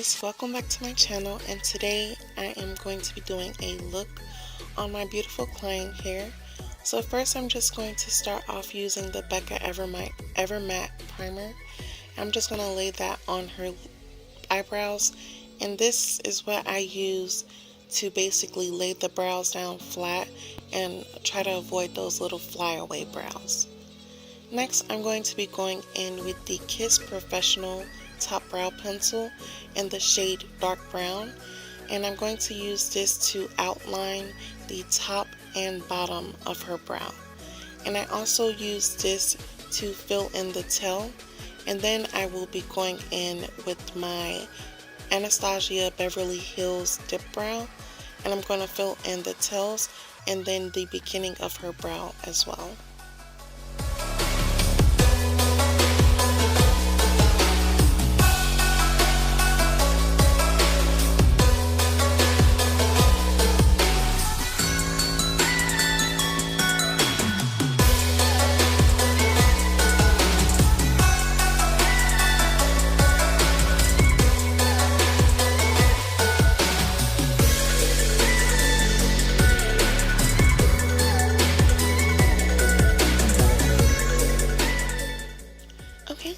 guys, welcome back to my channel, and today I am going to be doing a look on my beautiful client here. So first I'm just going to start off using the Becca Ever Matte Primer. I'm just going to lay that on her eyebrows, and this is what I use to basically lay the brows down flat and try to avoid those little flyaway brows. Next, I'm going to be going in with the Kiss Professional Top Brow Pencil in the shade Dark Brown, and I'm going to use this to outline the top and bottom of her brow. And I also use this to fill in the tail, and then I will be going in with my Anastasia Beverly Hills Dipbrow, and I'm going to fill in the tails and then the beginning of her brow as well.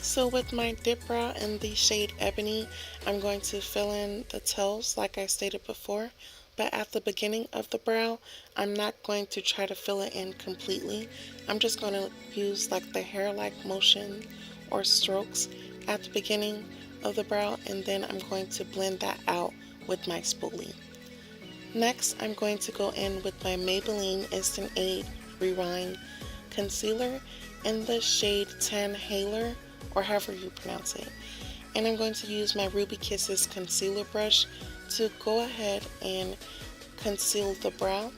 So with my dip brow in the shade Ebony, I'm going to fill in the tails like I stated before, but at the beginning of the brow, I'm not going to try to fill it in completely. I'm just going to use like the hair-like motion or strokes at the beginning of the brow, and then I'm going to blend that out with my spoolie. Next, I'm going to go in with my Maybelline Instant Aid Rewind Concealer in the shade Tan Haler, or however you pronounce it. And I'm going to use my Ruby Kisses concealer brush to go ahead and conceal the brow.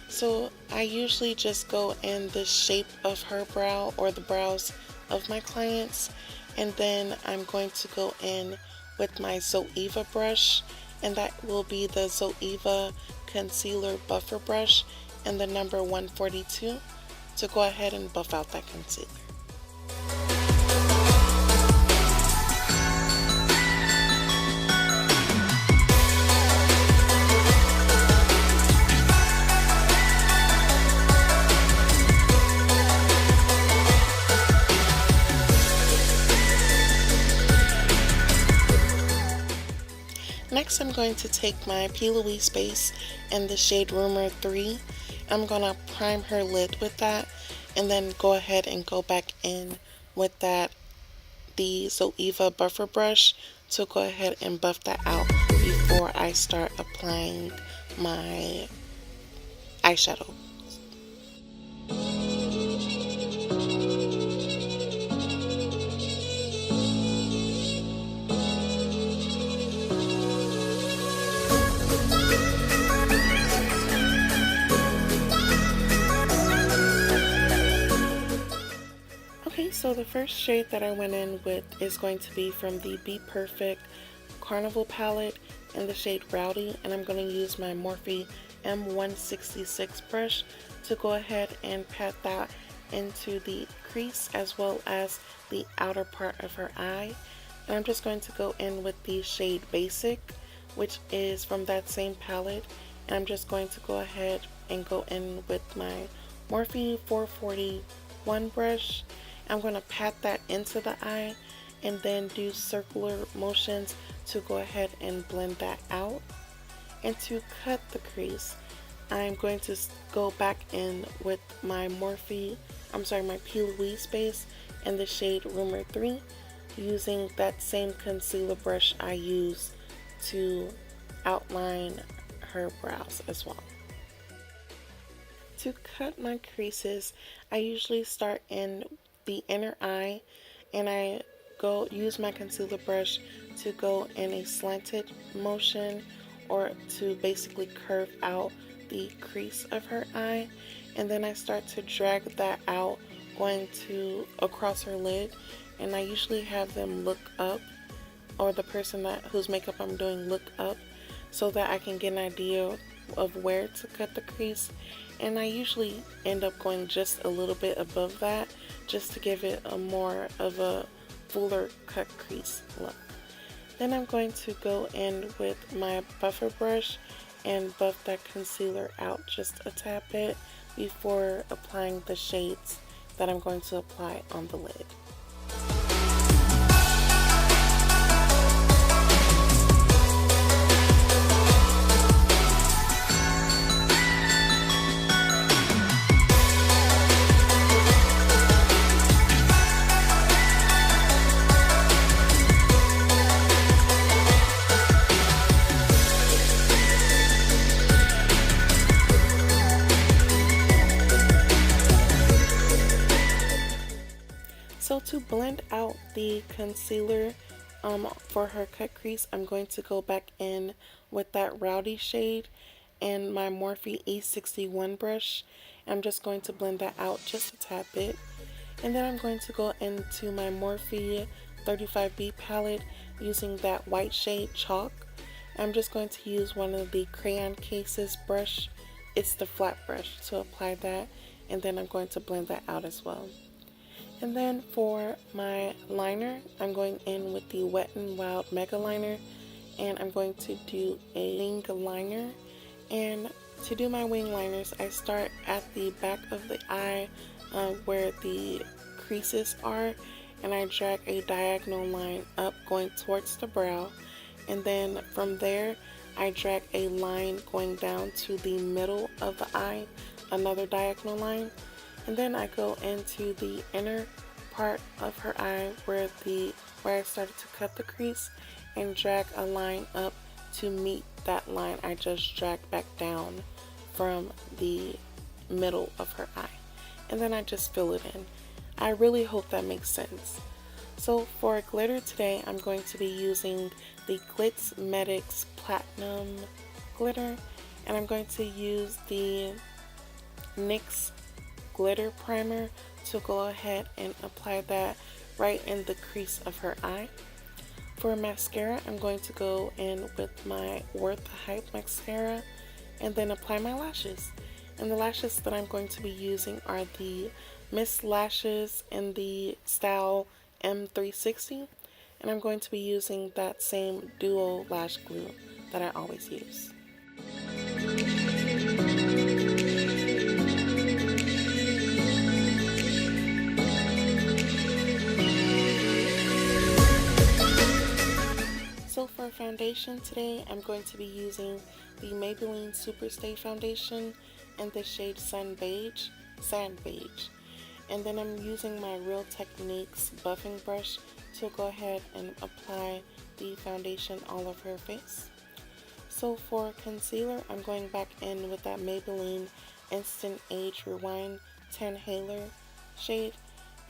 So I usually just go in the shape of her brow or the brows of my clients, and then I'm going to go in with my ZOEVA brush, and that will be the ZOEVA Concealer Buffer Brush in the number 142 to go ahead and buff out that concealer. Next, I'm going to take my Plouise base in the shade Rumour 3. I'm going to prime her lid with that, and then go ahead and go back in with the ZOEVA buffer brush to go ahead and buff that out before I start applying my eyeshadow. So the first shade that I went in with is going to be from the BPerfect Carnival palette in the shade Rowdy, and I'm going to use my Morphe M166 brush to go ahead and pat that into the crease as well as the outer part of her eye. And I'm just going to go in with the shade Basic, which is from that same palette, and I'm just going to go ahead and go in with my Morphe 441 brush. I'm going to pat that into the eye and then do circular motions to go ahead and blend that out. And to cut the crease, I'm going to go back in with my my Plouise base in the shade Rumour 3, using that same concealer brush I use to outline her brows as well. To cut my creases, I usually start in the inner eye, and I use my concealer brush to go in a slanted motion or to basically curve out the crease of her eye, and then I start to drag that out going across her lid, and I usually have them look up, or the person whose makeup I'm doing look up, so that I can get an idea of where to cut the crease. And I usually end up going just a little bit above that, just to give it a more of a fuller cut crease look. Then I'm going to go in with my buffer brush and buff that concealer out just a tad bit before applying the shades that I'm going to apply on the lid. So to blend out the concealer for her cut crease, I'm going to go back in with that Rowdy shade and my Morphe E61 brush. I'm just going to blend that out just a tad bit. And then I'm going to go into my Morphe 35B palette using that white shade Chalk. I'm just going to use one of the Crayon cases brush. It's the flat brush to apply that, and then I'm going to blend that out as well. And then for my liner, I'm going in with the Wet n Wild Megaliner, and I'm going to do a wing liner. And to do my wing liners, I start at the back of the eye where the creases are, and I drag a diagonal line up going towards the brow. And then from there, I drag a line going down to the middle of the eye, another diagonal line. And then I go into the inner part of her eye where I started to cut the crease and drag a line up to meet that line I just dragged back down from the middle of her eye. And then I just fill it in. I really hope that makes sense. So for glitter today, I'm going to be using the Glitzmetics Platinum glitter, and I'm going to use the NYX Glitter Primer to go ahead and apply that right in the crease of her eye. For mascara, I'm going to go in with my Worth the Hype mascara and then apply my lashes. And the lashes that I'm going to be using are the Miss Lashes in the style M360, and I'm going to be using that same duo lash glue that I always use. So for foundation today, I'm going to be using the Maybelline Superstay foundation in the shade Sand Beige. And then I'm using my Real Techniques buffing brush to go ahead and apply the foundation all over her face. So for concealer, I'm going back in with that Maybelline Instant Age Rewind 10 Haler shade.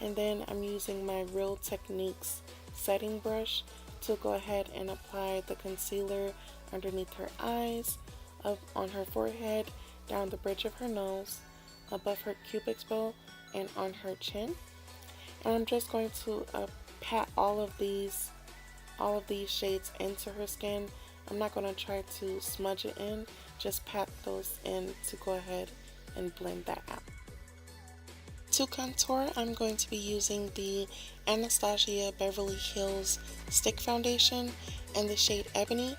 And then I'm using my Real Techniques setting brush to go ahead and apply the concealer underneath her eyes, up on her forehead, down the bridge of her nose, above her cupid's bow, and on her chin. And I'm just going to pat all of these shades into her skin. I'm not going to try to smudge it in, just pat those in to go ahead and blend that out. To contour, I'm going to be using the Anastasia Beverly Hills Stick Foundation in the shade Ebony.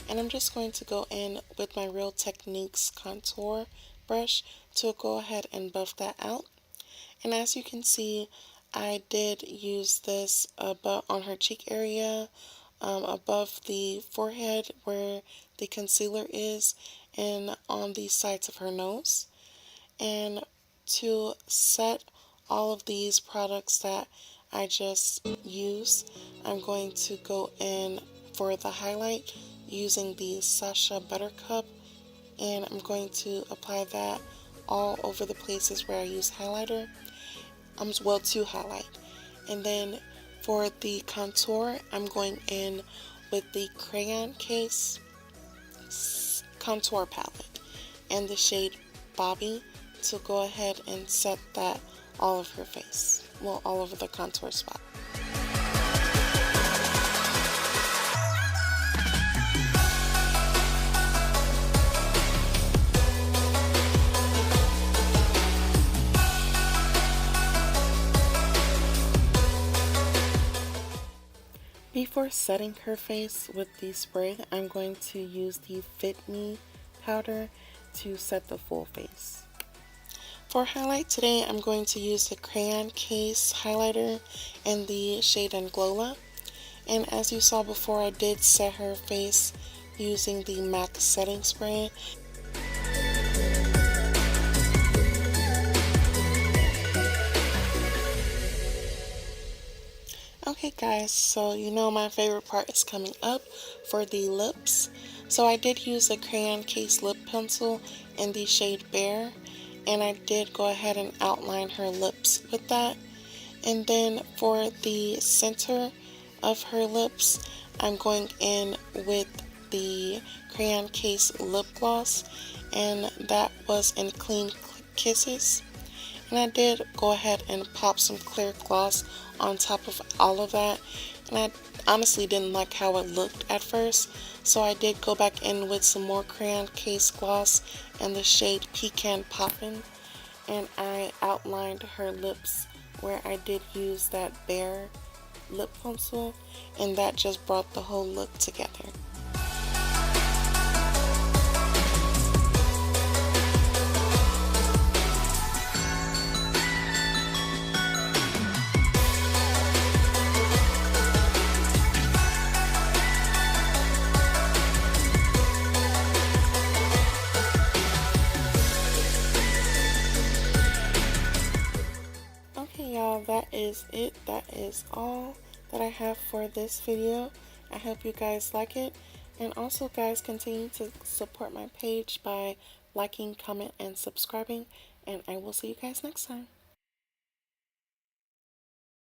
And I'm just going to go in with my Real Techniques contour brush to go ahead and buff that out. And as you can see, I did use this on her cheek area, above the forehead where the concealer is, and on the sides of her nose. And to set all of these products that I just used, I'm going to go in for the highlight using the Sacha Buttercup, and I'm going to apply that all over the places where I use highlighter, to highlight. And then for the contour, I'm going in with the Crayon Case contour palette and the shade Bobby to go ahead and set that all over her face, all over the contour spot. For setting her face with the spray, I'm going to use the Fit Me powder to set the full face. For highlight today, I'm going to use the Crayon Case highlighter in the shade Anglowla. And as you saw before, I did set her face using the MAC setting spray. Okay guys, so you know my favorite part is coming up for the lips. So I did use a Crayon Case lip pencil in the shade Bare, and I did go ahead and outline her lips with that. And then for the center of her lips, I'm going in with the Crayon Case lip gloss, and that was in Clean Kisses. And I did go ahead and pop some clear gloss on top of all of that, and I honestly didn't like how it looked at first, so I did go back in with some more Crayon Case gloss in the shade Pecan Poppin, and I outlined her lips where I did use that Bare lip pencil, and that just brought the whole look together. Okay y'all, that is it. That is all that I have for this video. I hope you guys like it, and also guys, continue to support my page by liking, comment, and subscribing, and I will see you guys next time.